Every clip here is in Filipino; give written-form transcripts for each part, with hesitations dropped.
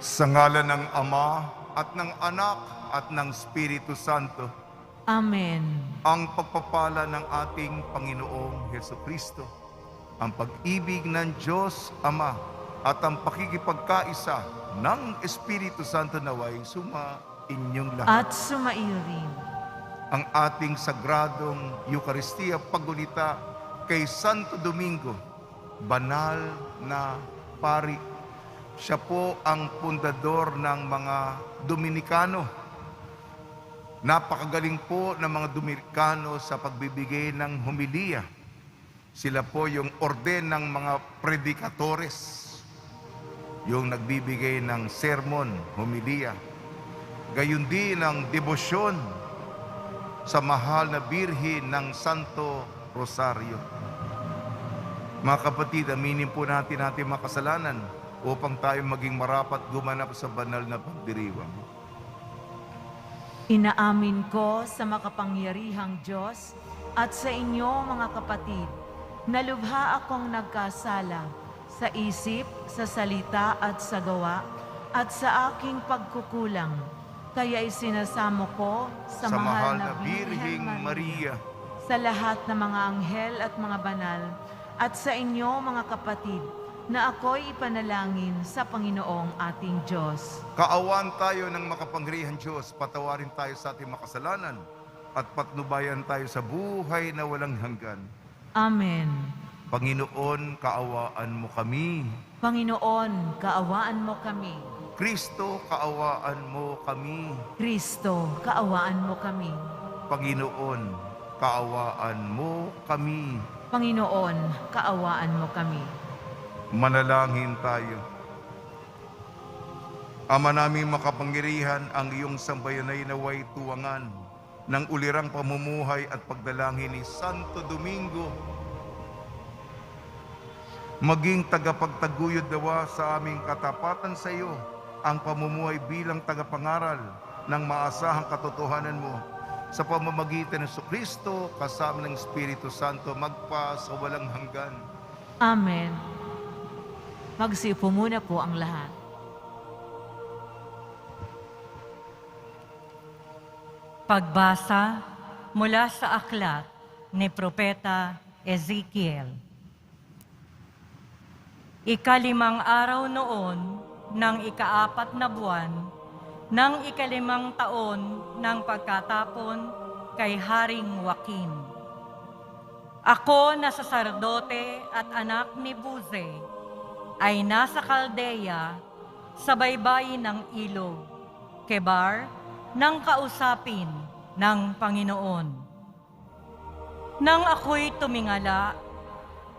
Sa ngalan ng Ama at ng Anak at ng Espiritu Santo, Amen. ang pagpapala ng ating Panginoong Hesukristo, ang pag-ibig ng Diyos Ama at ang pakikipagkaisa ng Espiritu Santo naway suma inyong lahat. At sumaiyo rin. Ang ating sagradong Eucharistia pagulita kay Santo Domingo, banal na pari. Siya po ang pundador ng mga Dominikano. Napakagaling po ng mga Dominikano sa pagbibigay ng homilya. Sila po yung orden ng mga predikatores, yung nagbibigay ng sermon, homilya. Gayon din ang debosyon sa mahal na birhen ng Santo Rosario. Mga kapatid, aminin po natin mga kasalanan upang tayo maging marapat gumanap sa banal na pagdiriwang. Inaamin ko sa makapangyarihang Diyos at sa inyo mga kapatid, na lubha akong nagkasala sa isip, sa salita at sa gawa, at sa aking pagkukulang. Kaya isinasamo ko sa mahal na Birheng Maria, sa lahat ng mga anghel at mga banal, at sa inyo mga kapatid, na ako'y ipanalangin sa Panginoong ating Diyos. Kaawaan tayo ng makapangyarihang Diyos, patawarin tayo sa ating makasalanan, at patnubayan tayo sa buhay na walang hanggan. Amen. Panginoon, kaawaan mo kami. Panginoon, kaawaan mo kami. Kristo, kaawaan mo kami. Kristo, kaawaan mo kami. Panginoon, kaawaan mo kami. Panginoon, kaawaan mo kami. Manalangin tayo. Ama naming makapangyarihan, ang iyong sambayan ay naway tuwangan ng ulirang pamumuhay at pagdalangin ni Santo Domingo. Maging tagapagtaguyod dawa sa aming katapatan sa iyo ang pamumuhay bilang tagapangaral ng maasahang katotohanan mo sa pamamagitan ng Kristo kasama ng Espiritu Santo magpa sa walang hanggan. Amen. Magsiupo muna po ang lahat. Pagbasa mula sa aklat ni Propeta Ezekiel. Ikalimang araw noon ng ikaapat na buwan ng ikalimang taon ng pagkatapon kay Haring Joaquin. Ako na saserdote at anak ni Buze ay nasa Kaldeya sa baybayin ng ilog, Kebar, nang kausapin ng Panginoon. Nang ako'y tumingala,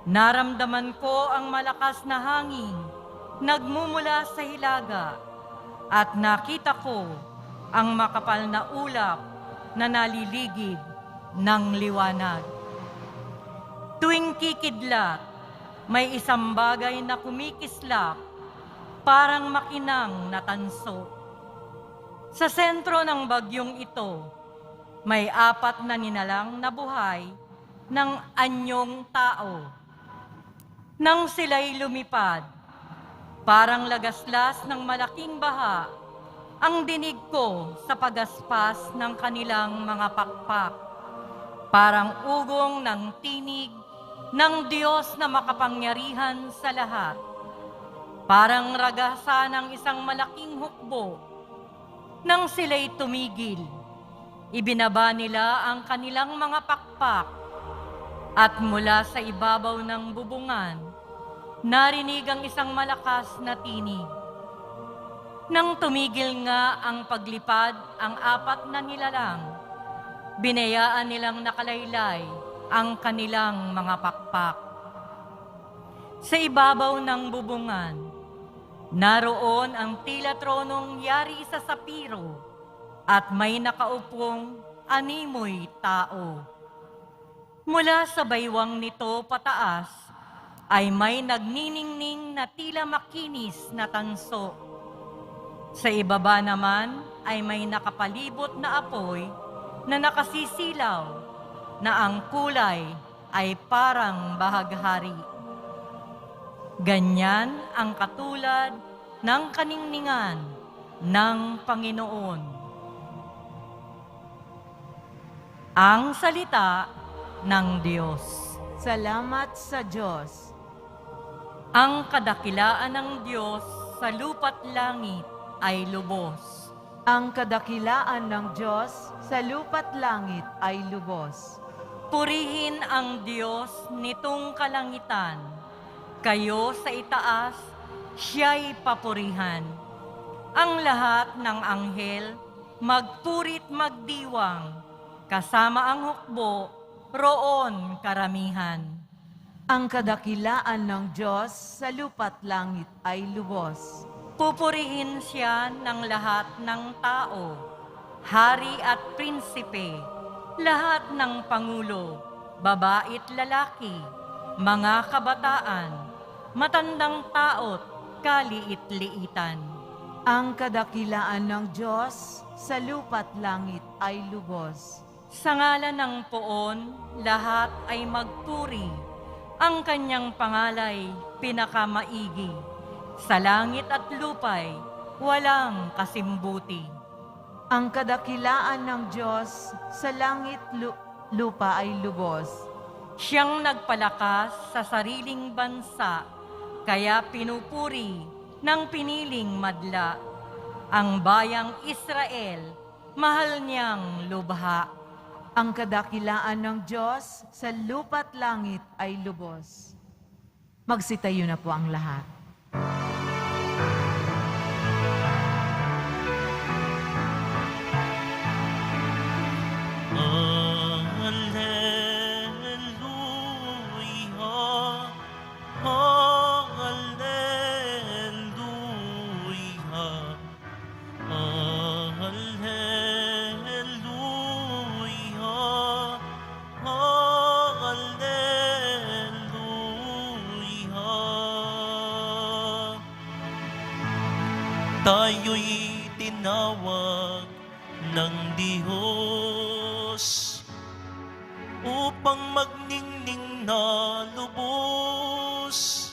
naramdaman ko ang malakas na hangin nagmumula sa hilaga at nakita ko ang makapal na ulap na naliligid ng liwanag. Tuwing kikidlat, may isang bagay na kumikislap, parang makinang na tanso. Sa sentro ng bagyong ito, may 4 na ninalang na buhay ng anyong tao. Nang sila'y lumipad, parang lagaslas ng malaking baha, ang dinig ko sa pagaspas ng kanilang mga pakpak, parang ugong ng tinig ng Diyos na makapangyarihan sa lahat, parang ragasa ng isang malaking hukbo. Nang sila'y tumigil, ibinaba nila ang kanilang mga pakpak at mula sa ibabaw ng bubungan, narinig ang isang malakas na tinig. Nang tumigil nga ang paglipad ang 4 na nilalang, binayaan nilang nakalaylay ang kanilang mga pakpak. Sa ibabaw ng bubungan, naroon ang tila tronong yari sa sapiro at may nakaupong animoy tao. Mula sa baywang nito pataas ay may nagniningning na tila makinis na tanso. Sa ibaba naman ay may nakapalibot na apoy na nakasisilaw na ang kulay ay parang bahaghari. Ganyan ang katulad ng kaningningan ng Panginoon. Ang salita ng Diyos. Salamat sa Diyos. Ang kadakilaan ng Diyos sa lupa't langit ay lubos. Ang kadakilaan ng Diyos sa lupa't langit ay lubos. Purihin ang Diyos nitong kalangitan. Kayo sa itaas, siya'y papurihan. Ang lahat ng anghel, magpurit magdiwang. Kasama ang hukbo, roon karamihan. Ang kadakilaan ng Diyos sa lupa't langit ay lubos. Pupurihin siya ng lahat ng tao, hari at prinsipe, lahat ng pangulo, babait lalaki, mga kabataan, matandang tao't kaliit-liitan. Ang kadakilaan ng Diyos sa lupa't langit ay lubos. Sa ngalan ng Poon, lahat ay magpuri. Ang kanyang pangalay pinakamaigi. Sa langit at lupay, walang kasimbuti. Ang kadakilaan ng Diyos sa langit lupa ay lubos. Siyang nagpalakas sa sariling bansa, kaya pinupuri ng piniling madla. Ang bayang Israel, mahal niyang lubha. Ang kadakilaan ng Diyos sa lupa't langit ay lubos. Magsitayo na po ang lahat. Tayo'y tinawag ng Diyos upang magningning na lubos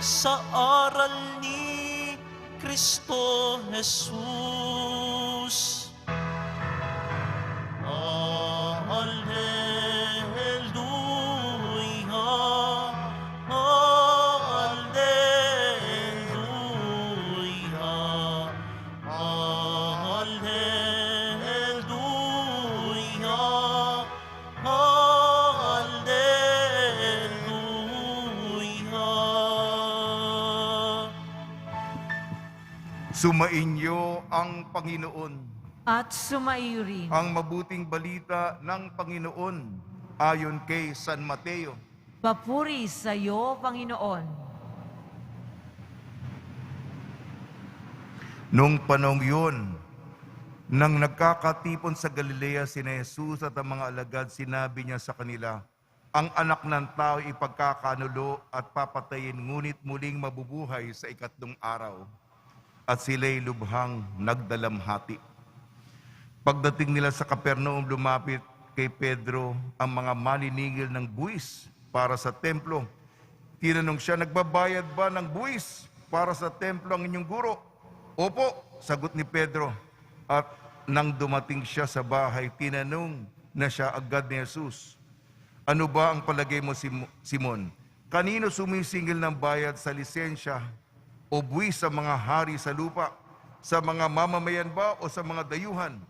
sa aral ni Kristo Jesus. Sumainyo ang Panginoon. At sumaiyo rin. Ang mabuting balita ng Panginoon ayon kay San Mateo. Papuri sa iyo, Panginoon. Nung panahong yun, nang nagkakatipon sa Galilea sina Jesus at ang mga alagad, sinabi niya sa kanila, ang anak ng tao ipagkakanulo at papatayin, ngunit muling mabubuhay sa ikatlong araw. At sila'y lubhang nagdalamhati. Pagdating nila sa Capernaum, lumapit kay Pedro ang mga maniningil ng buwis para sa templo. Tinanong siya, nagbabayad ba ng buwis para sa templo ang inyong guro? Opo, sagot ni Pedro. At nang dumating siya sa bahay, tinanong na siya agad ni Jesus, ano ba ang palagay mo, Simon? Kanino sumisingil ng bayad sa lisensya o buwis sa mga hari sa lupa? Sa mga mamamayan ba o sa mga dayuhan?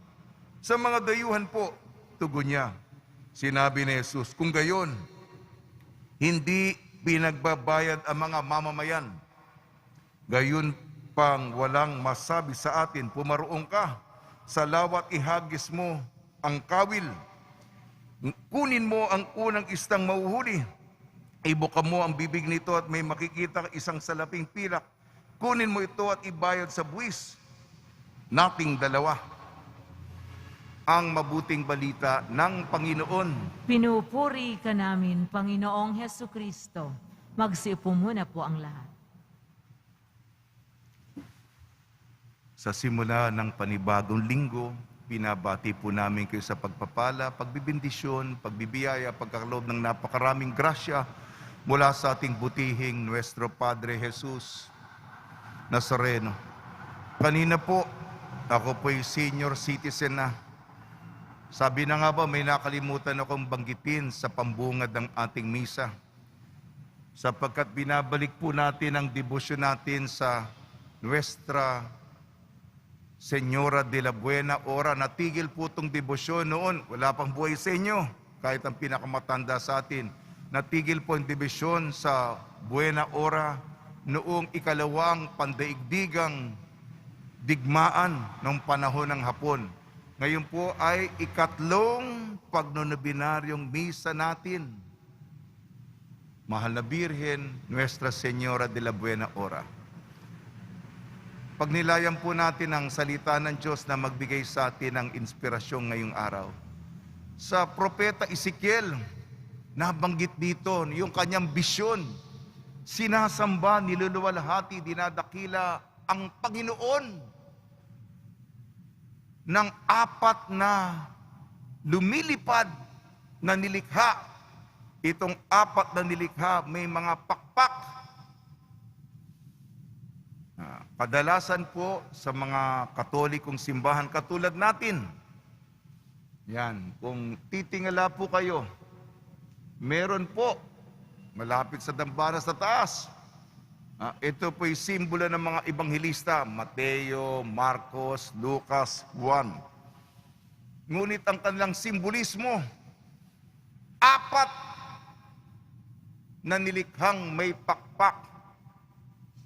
Sa mga dayuhan po, tugon niya. Sinabi ni Jesus, kung gayon, hindi pinagbabayad ang mga mamamayan. Gayon pang walang masabi sa atin, pumaroon ka sa lawat ihagis mo ang kawil. Kunin mo ang unang istang mauhuli. Ibuka mo ang bibig nito at may makikita isang salaping pilak. Kunin mo ito at ibayad sa buwis. Nating dalawa. Ang mabuting balita ng Panginoon. Pinupuri ka namin, Panginoong Hesukristo. Magsiupo muna po ang lahat. Sa simula ng panibagong linggo, pinabati po namin kayo sa pagpapala, pagbibindisyon, pagbibiyaya, pagkakaloob ng napakaraming grasya mula sa ating butihing Nuestro Padre Jesus. Nazareno. Kanina po, ako po'y senior citizen na. Sabi na nga ba, may nakalimutan akong banggitin sa pambungad ng ating misa. Sapagkat binabalik po natin ang debosyon natin sa Nuestra Señora de la Buena Hora. Natigil po itong debosyon noon. Wala pang buhay sa inyo, kahit ang pinakamatanda sa atin. Natigil po ang debosyon sa Buena Hora noong ikalawang pandaigdigang digmaan ng panahon ng Hapon. Ngayon po ay ikatlong pagnonobinaryong misa natin. Mahal na Birhen, Nuestra Señora de la Buena Hora. Pagnilayan po natin ang salita ng Diyos na magbigay sa atin ng inspirasyon ngayong araw. Sa Propeta Ezekiel, nabanggit dito yung kanyang bisyon. Sinasamba, niluluwalhati, dinadakila ang Panginoon ng apat na lumilipad na nilikha. Itong apat na nilikha may mga pakpak. Kadalasan po sa mga Katolikong simbahan katulad natin. Yan, kung titingala po kayo, meron po malapit sa dambana sa taas. Ito po'y simbolo ng mga ebanghelista, Mateo, Marcos, Lucas, Juan. Ngunit ang kanilang simbolismo, apat na nilikhang may pakpak.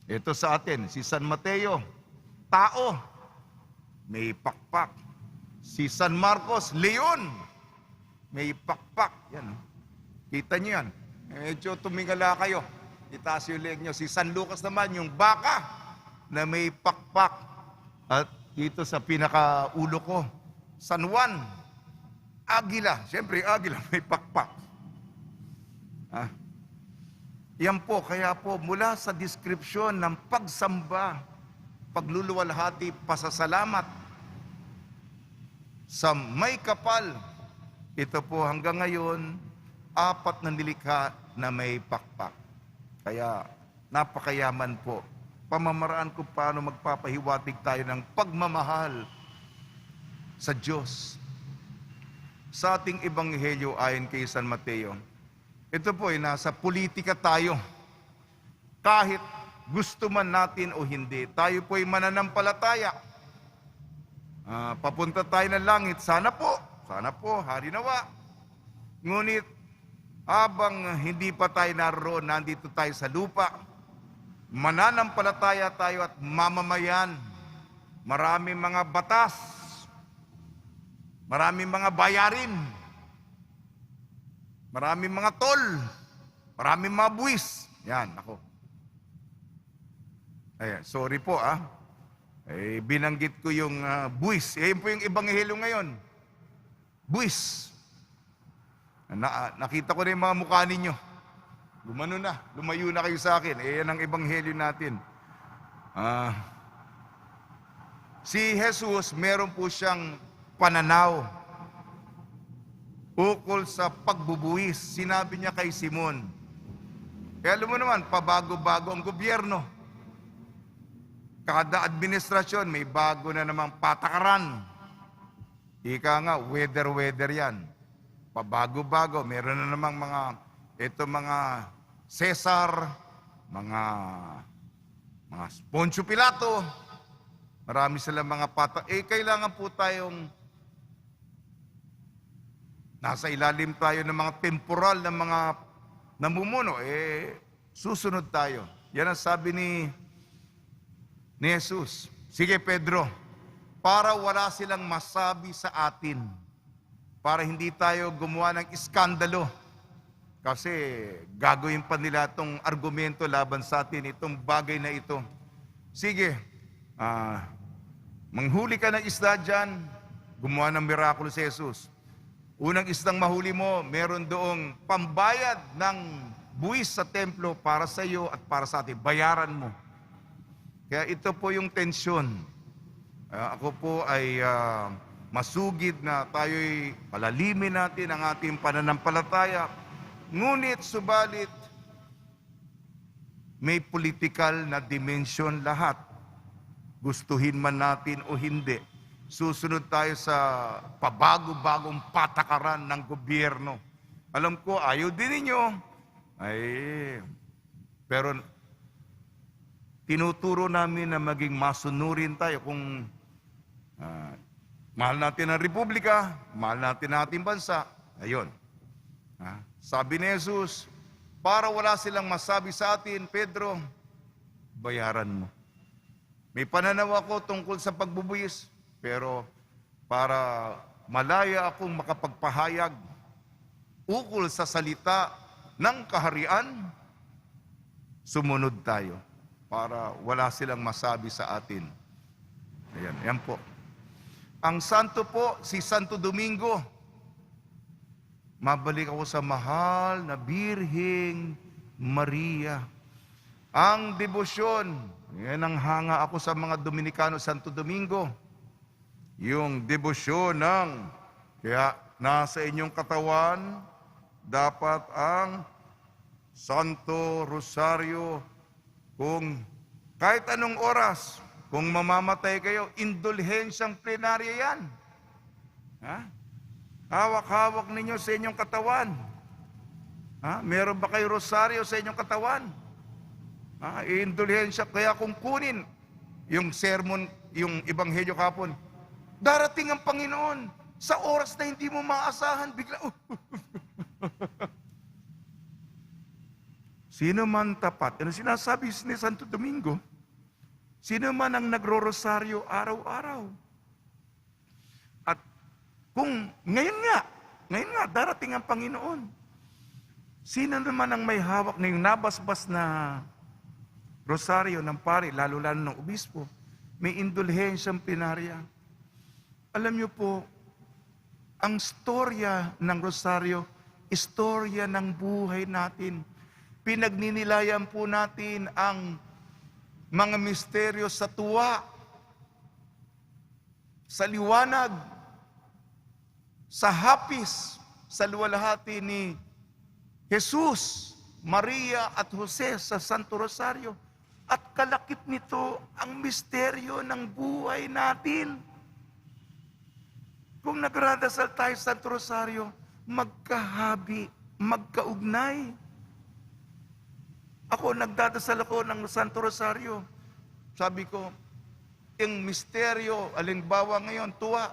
Ito sa atin, si San Mateo, tao, may pakpak. Si San Marcos, leon, may pakpak. Yan, kita niyo yan. Medyo tumingala kayo. Itaas yung leg nyo. Si San Lucas naman, yung baka na may pakpak. At dito sa pinakaulo ko, San Juan, agila. Siyempre, agila may pakpak. Yan po, kaya po, mula sa deskripsyon ng pagsamba, pagluluwalhati, pasasalamat, sa may kapal, ito po hanggang ngayon, apat na nilikha na may pakpak. Kaya napakayaman po. Pamamaraan kung paano magpapahiwatig tayo ng pagmamahal sa Diyos. Sa ating ebanghelyo ayon kay San Mateo, ito po ay nasa politika tayo. Kahit gusto man natin o hindi, tayo po ay mananampalataya. Papunta tayo ng langit, sana po, hari nawa. Ngunit, habang hindi pa tayo naroon, nandito tayo sa lupa, mananampalataya tayo at mamamayan. Maraming mga batas, maraming mga bayarin, maraming mga tol, maraming mga buwis. Yan, ako. Ayan, sorry po binanggit ko yung buwis. Yan po yung ebanghelyo ngayon. Buwis. Nakita ko na yung mga mukha ninyo. Lumayo na kayo sa akin. Yan ang ebanghelyo natin. Si Jesus, meron po siyang pananaw ukol sa pagbubuwis. Sinabi niya kay Simon. Kaya alam mo naman, pabago-bago ang gobyerno. Kada administrasyon, may bago na namang patakaran. Ika nga, weather yan. Pabago-bago, meron na namang mga Cesar, mga Poncio Pilato, marami silang mga kailangan po tayong nasa ilalim tayo ng mga temporal na mga namumuno, susunod tayo. Yan ang sabi ni Jesus. Sige Pedro, para wala silang masabi sa atin, para hindi tayo gumawa ng iskandalo. Kasi gagawin pa nila itong argumento laban sa atin, itong bagay na ito. Sige, manghuli ka ng isda dyan, gumawa ng mirakulo si Jesus. Unang isdang mahuli mo, meron doong pambayad ng buwis sa templo para sa iyo at para sa atin. Bayaran mo. Kaya ito po yung tensyon. Ako po ay masugid na tayo'y palalimin natin ang ating pananampalataya. Ngunit, subalit, may political na dimension lahat. gustuhin man natin o hindi, susunod tayo sa pabago-bagong patakaran ng gobyerno. Alam ko, ayaw din ninyo. Pero tinuturo namin na maging masunurin tayo kung mahal natin ang Republika, mahal natin ang ating bansa. Ayun. Sabi ni Jesus, para wala silang masabi sa atin, Pedro, bayaran mo. May pananaw ako tungkol sa pagbubuwis, pero para malaya akong makapagpahayag ukol sa salita ng kaharian, sumunod tayo para wala silang masabi sa atin. Ayan, yan po. Ang santo po, si Santo Domingo. Mabalik ako sa mahal na Birheng Maria. Ang debosyon, yan ang hanga ako sa mga Dominikano, Santo Domingo. Yung debosyon ng, kaya nasa inyong katawan, dapat ang Santo Rosario, kung kahit anong oras, kung mamamatay kayo, indulhensyang plenarya yan. Hawak-hawak ninyo sa inyong katawan. Meron ba kayo rosaryo sa inyong katawan? Indulhensya. Kaya kung kunin yung sermon, yung ebanghelyo kapon, darating ang Panginoon sa oras na hindi mo maasahan, bigla, sino man tapat, ano sinasabi ni Santo Domingo? Sino man ang nagro-rosaryo araw-araw? At kung ngayon nga, darating ang Panginoon. Sino naman ang may hawak na yung nabasbas na rosaryo ng pari, lalo-lalo ng obispo, may indulhensyang plenarya. Alam niyo po, ang storya ng rosaryo, istorya ng buhay natin. Pinagninilayan po natin ang mga misteryo sa tuwa, sa liwanag, sa hapis, sa luwalhati ni Jesus, Maria at Jose sa Santo Rosario. At kalakip nito ang misteryo ng buhay natin. Kung nagradasal tayo sa Santo Rosario, magkahabi, magkaugnay. Ako, nagdadasal ako ng Santo Rosario. Sabi ko, yung misteryo, alimbawa ngayon, tuwa.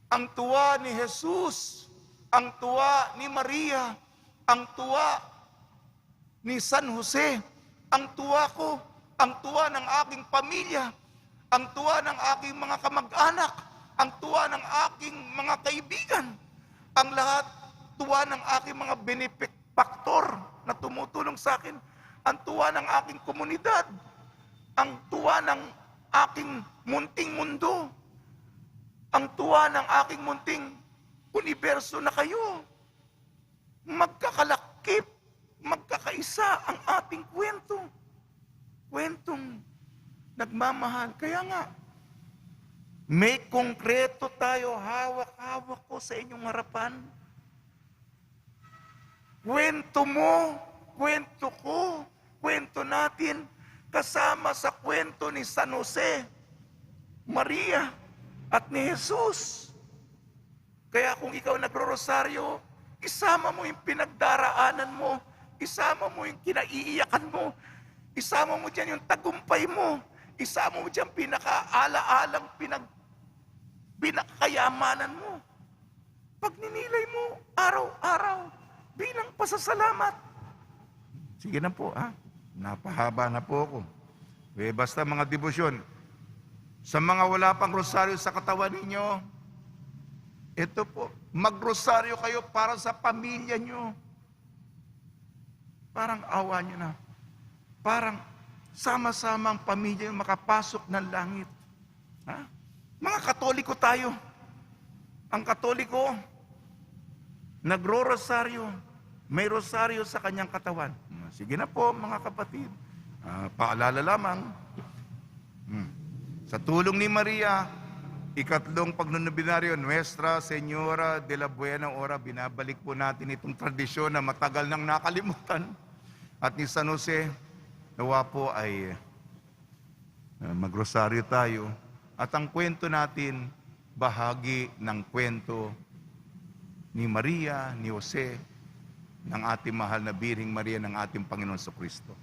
Ang tuwa ni Jesus, ang tuwa ni Maria, ang tuwa ni San Jose, ang tuwa ko, ang tuwa ng aking pamilya, ang tuwa ng aking mga kamag-anak, ang tuwa ng aking mga kaibigan, ang lahat tuwa ng aking mga benefactor na tumutulong sa akin, ang tuwa ng aking komunidad, ang tuwa ng aking munting mundo, ang tuwa ng aking munting universo na kayo. Magkakalakip, magkakaisa ang ating kwento. Kwentong nagmamahal. Kaya nga, may konkreto tayo, hawak-hawak ko sa inyong harapan. Kwento mo, kwento ko, kwento natin, kasama sa kwento ni San Jose, Maria, at ni Jesus. Kaya kung ikaw nagro-rosaryo, isama mo yung pinagdaraanan mo, isama mo yung kinaiiyakan mo, isama mo dyan yung tagumpay mo, isama mo dyan pinaka-ala-alang pinakayamanan mo. Pagninilay mo araw-araw bilang pasasalamat. Sige na po, napahaba na po ako. Basta mga debosyon. Sa mga wala pang rosaryo sa katawan ninyo, ito po, magrosaryo kayo para sa pamilya nyo. Parang awa nyo na. Parang sama-sama ang pamilya yung makapasok ng langit. Mga Katoliko tayo. Ang Katoliko, nagro-rosaryo, may rosaryo sa kanyang katawan. Sige na po, mga kapatid. Paalala lamang. Sa tulong ni Maria, ikatlong pagnunubinaryo, Nuestra Señora de la Buena Hora, binabalik po natin itong tradisyon na matagal nang nakalimutan. At ni San Jose, nawa po ay Magrosaryo tayo. At ang kwento natin, bahagi ng kwento ni Maria, ni Jose, ng ating mahal na Birhing Maria ng ating Panginoon Kristo.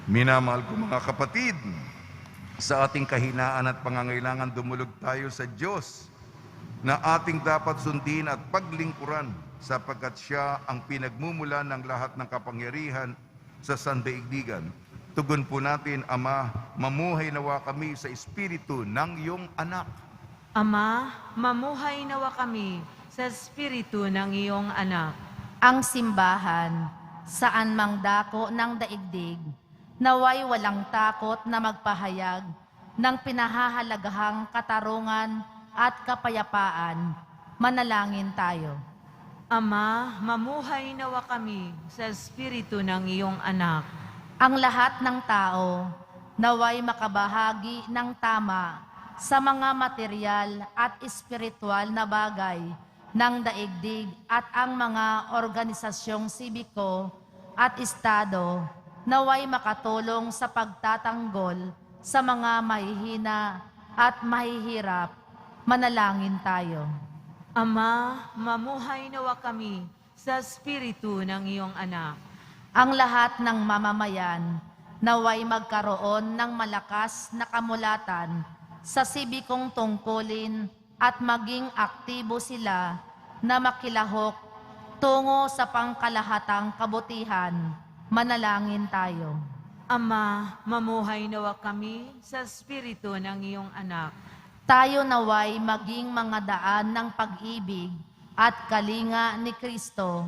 Minamahal ko mga kapatid, sa ating kahinaan at pangangailangan dumulog tayo sa Diyos na ating dapat sundin at paglingkuran sapagkat siya ang pinagmumula ng lahat ng kapangyarihan sa sandaigdigan. Tugon po natin, Ama, mamuhay nawa kami sa Espiritu ng iyong anak. Ama, mamuhay nawa kami sa Espiritu ng iyong anak. Ang simbahan, saan mang dako ng daigdig, naway walang takot na magpahayag ng pinahahalagahang katarungan at kapayapaan. Manalangin tayo. Ama, mamuhay nawa kami sa Espiritu ng iyong anak. Ang lahat ng tao, naway makabahagi ng tama sa mga material at espiritual na bagay ng daigdig at ang mga organisasyong sibiko at estado, naway makatulong sa pagtatanggol sa mga mahihina at mahihirap. Manalangin tayo. Ama, mamuhay nawa kami sa Espiritu ng iyong anak. Ang lahat ng mamamayan, naway magkaroon ng malakas na kamulatan sa sibikong tungkulin at maging aktibo sila na makilahok tungo sa pangkalahatang kabutihan. Manalangin tayo. Ama, mamuhay nawa kami sa Espiritu ng iyong anak. Tayo naway maging mga daan ng pag-ibig at kalinga ni Kristo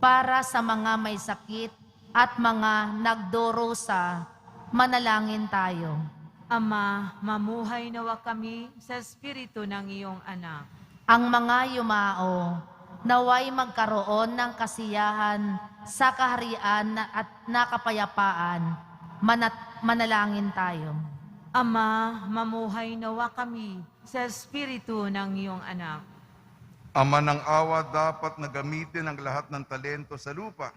para sa mga may sakit at mga nagdurusa. Manalangin tayo. Ama, mamuhay nawa kami sa Espiritu ng iyong anak. Ang mga yumao, naway magkaroon ng kasiyahan sa kaharian at nakapayapaan. Manalangin tayo. Ama, mamuhay nawa kami sa Espiritu ng iyong anak. Ama ng awa, dapat na gamitin ang lahat ng talento sa lupa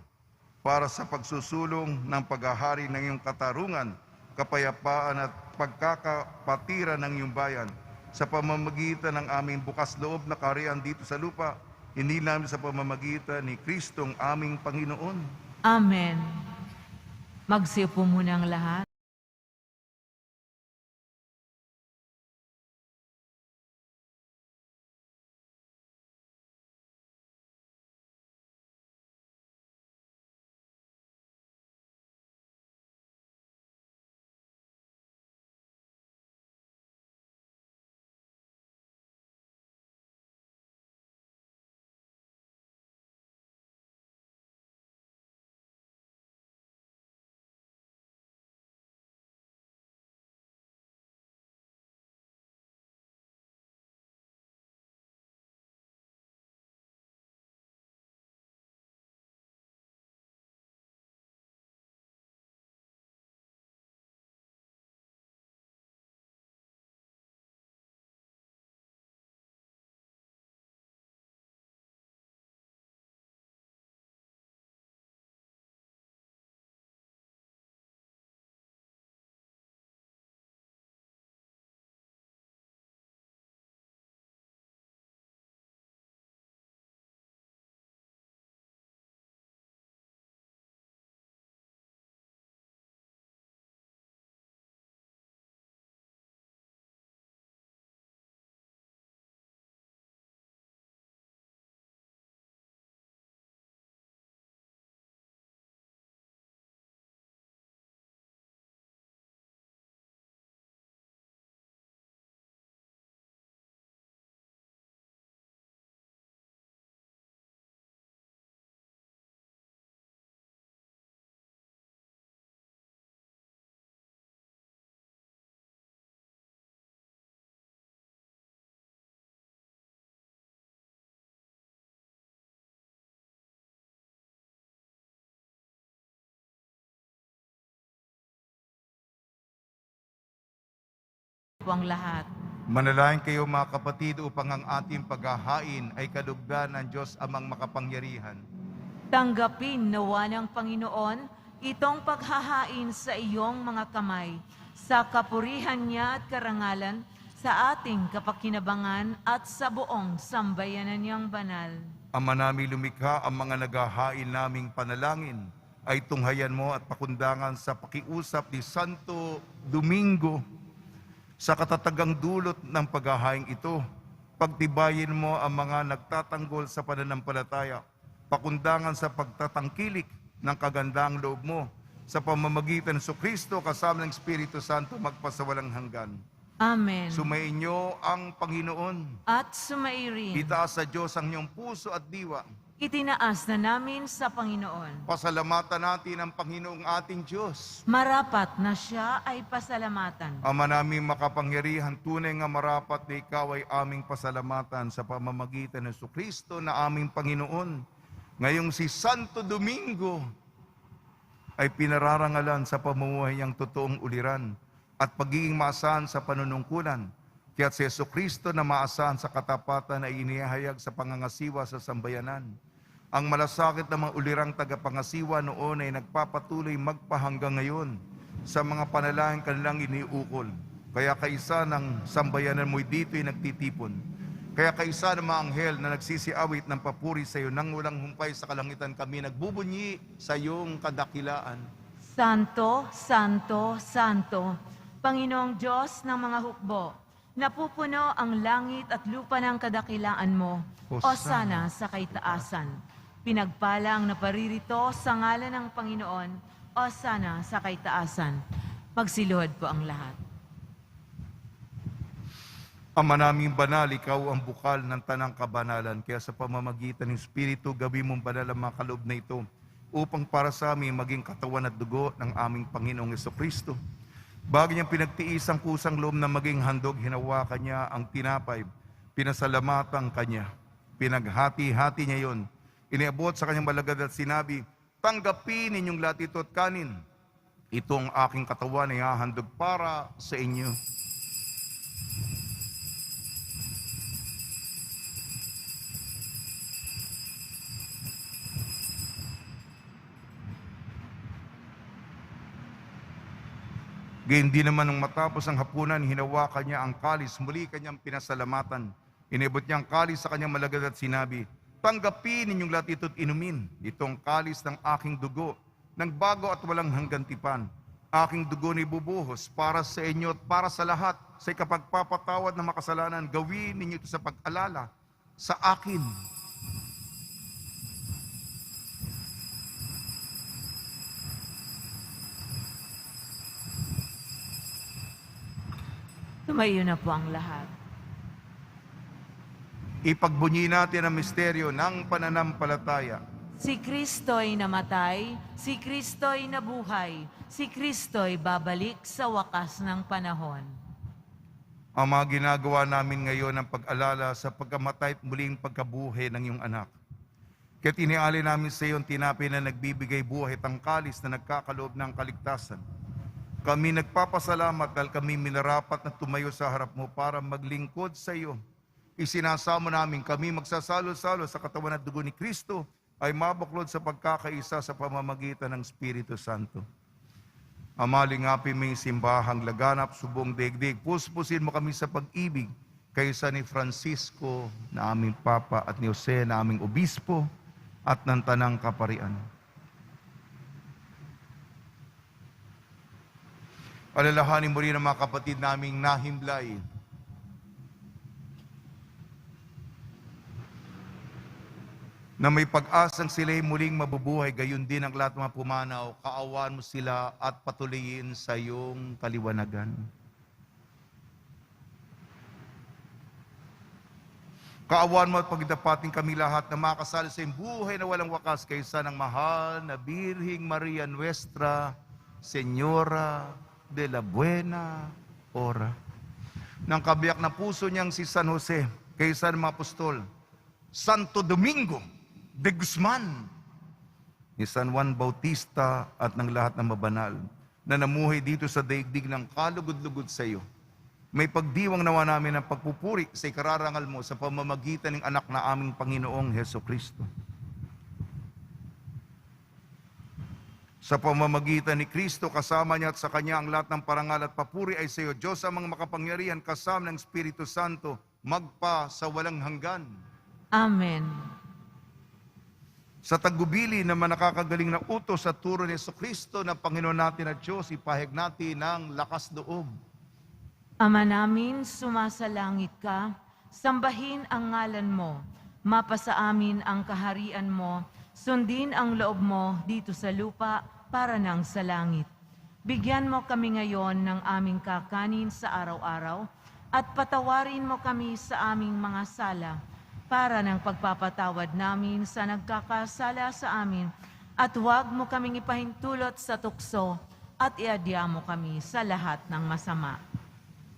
para sa pagsusulong ng paghahari ng iyong katarungan, kapayapaan at pagkakapatiran ng iyong bayan sa pamamagitan ng aming bukas loob na kaharian dito sa lupa, hindi namin sa pamamagitan ni Kristong aming Panginoon. Amen. Magsiupo muna ang lahat. po ang lahat. Manalangin kayo mga kapatid upang ang ating paghahain ay kalugdan ng Diyos Amang makapangyarihan. Tanggapin nawa ng Panginoon itong paghahain sa iyong mga kamay, sa kapurihan niya at karangalan, sa ating kapakinabangan at sa buong sambayanan niyang banal. Ama namin lumikha, ang mga naghahain naming panalangin ay tunghayan mo at pakundangan sa pakiusap ni Santo Domingo. Sa katatagang dulot ng paghahain ito, pagtibayin mo ang mga nagtatanggol sa pananampalataya, pakundangan sa pagtatangkilik ng kagandang loob mo, sa pamamagitan ng Kristo kasama ng Espiritu Santo magpasawalang hanggan. Amen. Sumainyo ang Panginoon. At sumairin. Itaas sa Diyos ang iyong puso at diwa. Itinaas na namin sa Panginoon. Pasalamatan natin ang Panginoong ating Diyos. Marapat na siya ay pasalamatan. Ama naming makapangyarihan, tunay nga marapat na ikaw ay aming pasalamatan sa pamamagitan ng Kristo na aming Panginoon. Ngayong si Santo Domingo ay pinararangalan sa pamumuhay niyang totoong uliran at pagiging maasahan sa panunungkulan. Kaya't si Jesucristo na maasahan sa katapatan ay inihayag sa pangangasiwa sa sambayanan. Ang malasakit na mga ulirang tagapangasiwa noon ay nagpapatuloy magpahanggang ngayon sa mga panalangin kanilang iniukol. Kaya kaisa ng sambayanan mo'y dito'y nagtitipon. Kaya kaisa ng mga anghel na nagsisiawit ng papuri sa iyo nang walang humpay sa kalangitan kami nagbubunyi sa iyong kadakilaan. Santo, Santo, Santo, Panginoong Diyos ng mga hukbo, napupuno ang langit at lupa ng kadakilaan mo. Hosana sa kaitaasan. Pinagpala ang naparirito sa ngalan ng Panginoon. Hosana sa kaitaasan. Magsiluhod po ang lahat. Ama naming banal, ikaw ang bukal ng tanang kabanalan. Kaya sa pamamagitan ng Espiritu, gawin mong banal ang mga kaloob na ito upang para sa amin maging katawan at dugo ng aming Panginoong Jesucristo. Bago niyang pinagtiis ang kusang loob na maging handog, hinawakan niya ang tinapay, pinasalamatan kanya, pinaghati-hati niya yon, iniabot sa kanyang malagad at sinabi, tanggapin ninyong lahat ito at kanin. Ito ang aking katawan ay hahandog para sa inyo. Gayun din naman nung matapos ang hapunan, hinawakan niya ang kalis, muli kanyang pinasalamatan. Inibot niya ang kalis sa kanyang malagad at sinabi, tanggapin ninyong lahat ito't inumin. Itong kalis ng aking dugo, ng bago at walang hanggang tipan. Aking dugo ni bubuhos para sa inyo at para sa lahat. Sa ikapagpapatawad ng makasalanan, gawin ninyo ito sa pag-alala sa akin. Tumayo na po ang lahat. Ipagbunyi natin ang misteryo ng pananampalataya. Si Kristo'y namatay, si Kristo'y nabuhay, si Kristo'y babalik sa wakas ng panahon. Ang mga ginagawa namin ngayon ang pag-alala sa pagkamatay at muling pagkabuhay ng iyong anak. Kaya't inialay namin sa iyo ang tinapay na nagbibigay buhay at ang kalis na nagkakaloob ng kaligtasan. Kami nagpapasalamat dahil kami minarapat na tumayo sa harap mo para maglingkod sa iyo. Isinasamo namin kami magsasalo-salo sa katawan at dugo ni Kristo ay mabuklod sa pagkakaisa sa pamamagitan ng Espiritu Santo. Ama, lingapin mo yung simbahang laganap, subong daigdig. Puspusin mo kami sa pag-ibig kaysa ni Francisco na aming Papa at ni Jose na aming Obispo at ng Tanang Kaparian. Alalahanin mo rin ang mga kapatid naming nahimlay. Na may pag-asang sila'y muling mabubuhay, gayon din ang lahat ng mga pumanaw, kaawaan mo sila at patuloyin sa iyong kaliwanagan. Kaawaan mo at pagdapating kami lahat na makasali sa iyong buhay na walang wakas kaysa ng mahal na Birhing Maria Nuestra, Senyora de la Buena Hora. Nang kabiyak na puso niyang si San Jose, kaysa ng mga apostol, Santo Domingo de Guzman, ni San Juan Bautista at ng lahat ng mabanal na namuhay dito sa daigdig ng kalugod-lugod sa iyo. May pagdiwang nawa namin ng pagpupuri sa ikararangal mo sa pamamagitan ng anak na aming Panginoong Heso Kristo. Sa pamamagitan ni Kristo, kasama niya at sa Kanya ang lahat ng parangal at papuri ay sa iyo, Diyos ang mga makapangyarihan, kasama ng Espiritu Santo, magpa sa walang hanggan. Amen. Sa tagubili na manakakagaling na utos at turo ni Yesu Kristo na Panginoon natin at Diyos, ipahayag natin ng lakas loob. Ama namin, sumasalangit ka, sambahin ang ngalan mo, mapasa amin ang kaharian mo, sundin ang loob mo dito sa lupa para nang sa langit. Bigyan mo kami ngayon ng aming kakanin sa araw-araw at patawarin mo kami sa aming mga sala para ng pagpapatawad namin sa nagkakasala sa amin at huwag mo kaming ipahintulot sa tukso at iadya mo kami sa lahat ng masama.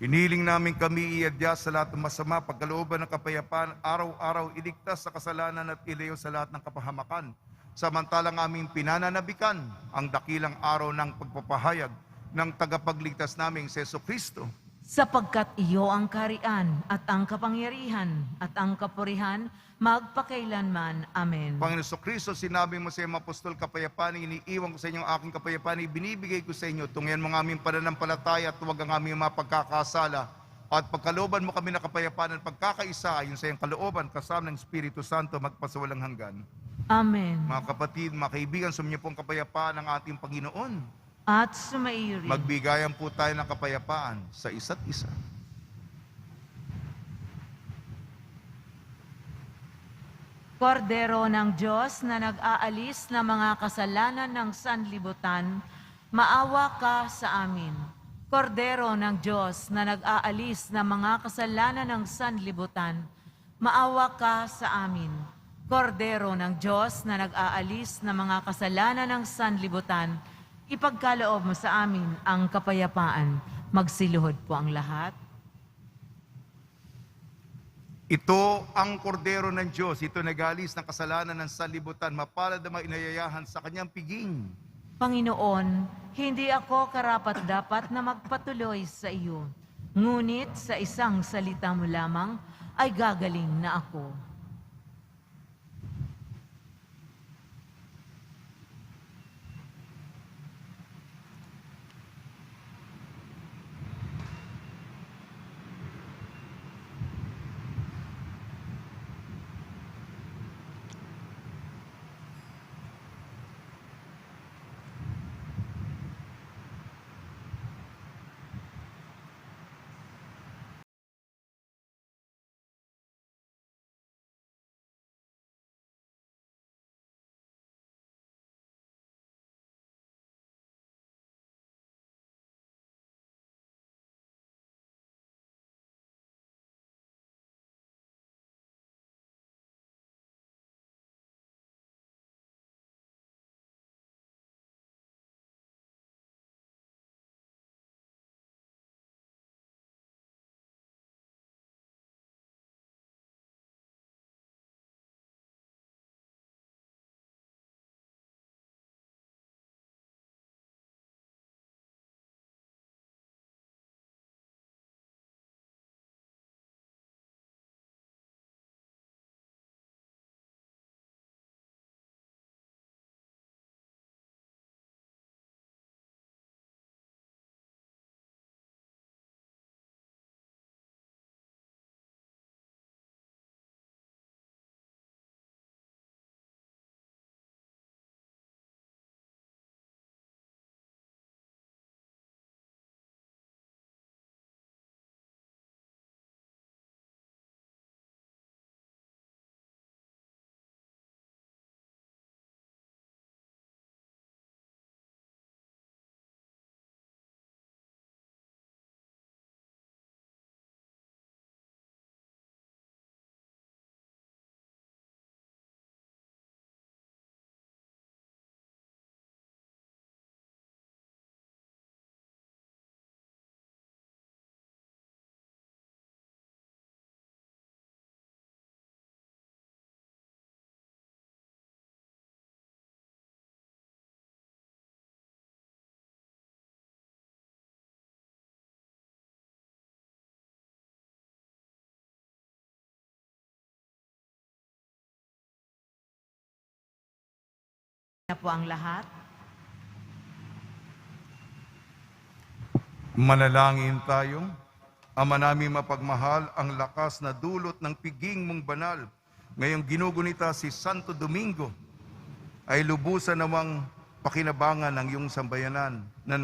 Hiniling namin kami iadya sa lahat ng masama, pagkalooban ng kapayapaan, araw-araw iligtas sa kasalanan at ilayo sa lahat ng kapahamakan. Samantalang aming pinananabikan ang dakilang araw ng pagpapahayag ng tagapagligtas naming si Yesu Kristo. Sapagkat iyo ang kaharian at ang kapangyarihan at ang kapurihan magpakailanman. Amen. Panginoon Kristo, sinabi mo sa iyong apostol, kapayapaan iniiwan ko sa inyo, aking kapayapaan ibinibigay ko sa inyo. Tungyan mo ang aming pananampalataya at huwag ang aming mga pagkakasala. At pagkalooban mo kami na kapayapaan at pagkakaisa, ayon sa iyong kalooban, kasama ng Espiritu Santo, magpasawalang hanggan. Amen. Mga kapatid, mga kaibigan, suminyo pong kapayapaan ng ating Panginoon. At sumairi. Magbigayan po tayo ng kapayapaan sa isa't isa. Kordero ng Diyos na nag-aalis ng mga kasalanan ng sanlibutan, maawa ka sa amin. Kordero ng Diyos na nag-aalis ng mga kasalanan ng sanlibutan, maawa ka sa amin. Kordero ng Diyos na nag-aalis ng mga kasalanan ng sanlibutan, ipagkaloob mo sa amin ang kapayapaan. Magsiluhod po ang lahat. Ito ang kordero ng Diyos, ito nag-aalis ng kasalanan ng sanlibutan, mapalad na inayayahan sa kanyang piging. Panginoon, hindi ako karapat-dapat na magpatuloy sa iyo. Ngunit sa isang salita mo lamang ay gagaling na ako. Na po ang lahat. Manalangin tayo. Ama namin mapagmahal, ang lakas na dulot ng piging mong banal, ngayong ginugunita si Santo Domingo, ay lubusan namang pakinabangan ng iyong sambayanan na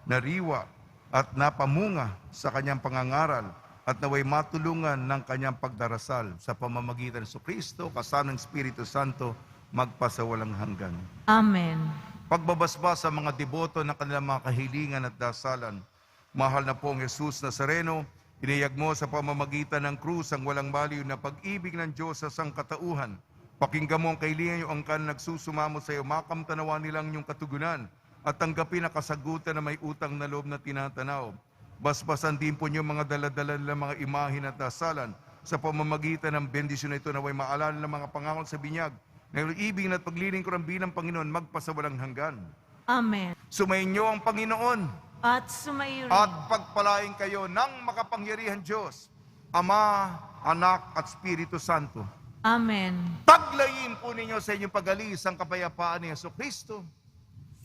nariwa at napamunga sa kanyang pangangaral at naway matulungan ng kanyang pagdarasal sa pamamagitan sa Kristo, kasama ng Espiritu Santo, magpasawalang hanggan. Amen. Pagbabasbas sa mga deboto ng kanilang mga kahilingan at dasalan, mahal na pong Jesus Nazareno, iniyag mo sa pamamagitan ng krus ang walang baliw na pag-ibig ng Diyos sa sangkatauhan. Pakinggan mo ang kahilingan yung angkan nagsusumamo sa iyo, makamtanawan nilang yung katugunan at tanggapin na kasagutan na may utang na loob na tinatanaw. Basbasan din po niyo mga daladala nilang mga imahin at dasalan sa pamamagitan ng bendisyon na ito na may maalala ng mga pangako sa binyag na ibig at paglilingkuran bilang Panginoon magpasawalang hanggan. Amen. Sumayin niyo ang Panginoon At sumayo rin. at pagpalain kayo ng makapangyarihan Diyos, Ama, Anak at Espiritu Santo. Amen. Taglayin po ninyo sa inyong pag-alis ang kapayapaan ni Jesucristo.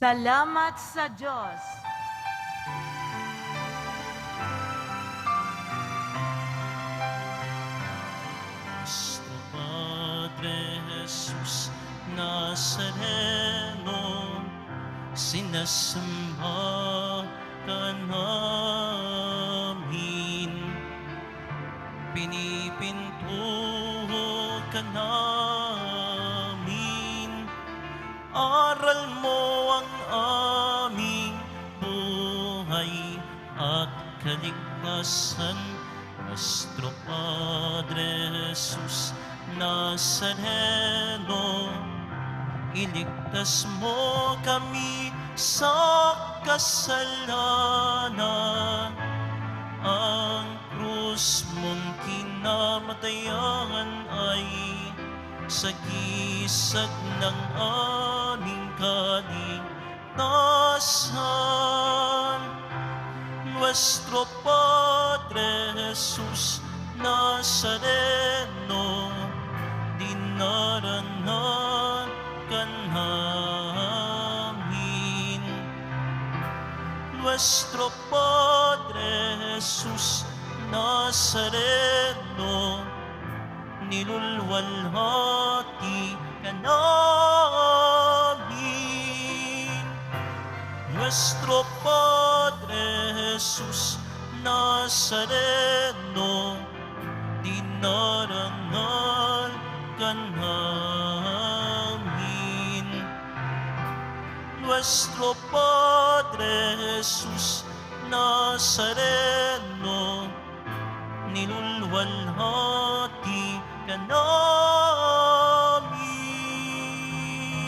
Salamat sa Diyos. Nuestro Padre Jesus Nazareno, sinasamba ka namin, pinipinto ka namin, aral mo ang aming buhay at kaligtasan. Nuestro Padre Jesus Nazareno, iligtas mo kami sa kasalanan. Ang krus mong kinamatayan ay sagisag ng aming kaligtasan. Nuestro Padre Jesus Nazareno, dinaranan ka namin. Nuestro Padre Jesus Nazareno, nilulwalhati ka namin. Nuestro Padre Jesus Nazareno, dinaranan ka namin. Nuestro Padre Jesus Nazareno, nilulwalhati ka namin.